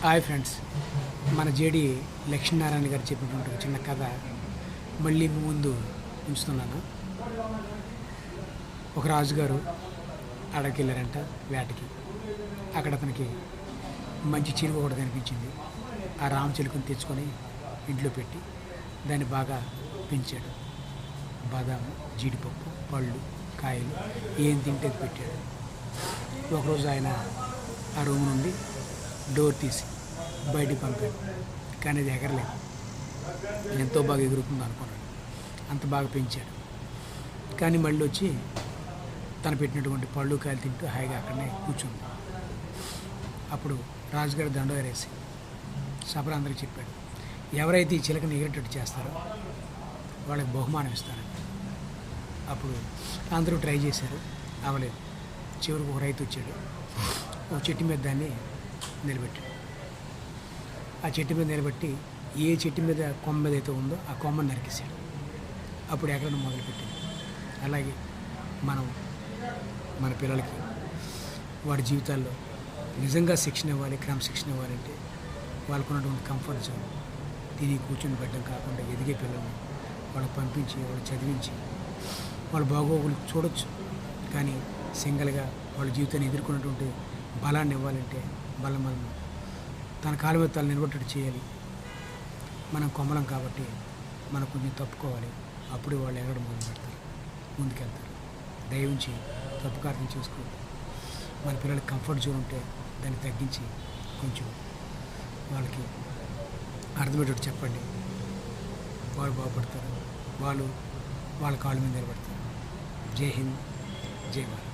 Hi friends, మన JD Lakshminarayana గారు చెప్పినటువంటి ఒక చిన్న కథ మళ్ళీ ముందు ఉంచుతున్నాను. ఒక రాజుగారు అడవికి వెళ్ళారంట వేటకి. అక్కడ అతనికి మంచి చిలుక ఒకటి కనిపించింది. ఆ రామ చిలుకను తెచ్చుకొని ఇంట్లో పెట్టి దాన్ని బాగా పెంచాడు. బాదాము, జీడిపప్పు, పళ్ళు, కాయలు ఏం తింటే అది పెట్టాడు. ఒకరోజు ఆయన ఆ రూమ్ నుండి డోర్ తీసి బయటికి పంపాడు. కానీ అది ఎగరలేదు. ఎంతో బాగా ఎగురుతుంది అనుకున్నాడు. అంత బాగా పెంచాడు. కానీ మళ్ళీ వచ్చి తను పెట్టినటువంటి పళ్ళు కాయలు తింటూ హాయిగా అక్కడనే కూర్చుంది. అప్పుడు రాజుగారు దండోరేసి సభలందరికీ చెప్పాడు, ఎవరైతే ఈ చిలకని ఎగిరేటట్టు చేస్తారో వాళ్ళకి బహుమానం ఇస్తారని. అప్పుడు అందరూ ట్రై చేశారు, అవ్వలేదు. చివరికి ఒక రైతు వచ్చాడు. ఒక చెట్టు మీద దాన్ని నిలబెట్టాడు. ఆ చెట్టు మీద నిలబెట్టి ఏ చెట్టు మీద కొమ్మ మీద అయితే ఉందో ఆ కొమ్మను నరికేశాడు. అప్పుడు ఎక్కడైనా మొదలుపెట్టింది. అలాగే మనం మన పిల్లలకి వాడి జీవితాల్లో నిజంగా శిక్షణ ఇవ్వాలి, క్రమశిక్షణ ఇవ్వాలంటే వాళ్ళకు ఉన్నటువంటి కంఫర్ట్ జోన్ తిని కూర్చొని పెట్టడం కాకుండా ఎదిగే పిల్లల్ని వాళ్ళకి పంపించి వాళ్ళు చదివించి వాళ్ళ బాగోగులు చూడొచ్చు. కానీ సింగిల్గా వాళ్ళ జీవితాన్ని ఎదుర్కొన్నటువంటి బలాన్ని ఇవ్వాలంటే మనం తన కాలు మీద తను నిలబెట్టడం చేయాలి. మనం కొమ్మలం కాబట్టి మనం కొంచెం తప్పుకోవాలి. అప్పుడు వాళ్ళు ఎగరడం మొదలు పెడతారు, ముందుకెళ్తారు. దయవుంచి తప్పు కార్యం చేసుకోవాలి. మన పిల్లలకి కంఫర్ట్ జోన్ ఉంటే దాన్ని తగ్గించి కొంచెం వాళ్ళకి అర్థమయ్యేటట్టు చెప్పండి. వాళ్ళు బాగుపడతారు. వాళ్ళు వాళ్ళ కాళ్ళ మీద నిలబడతారు. జై హింద్, జై భారత్.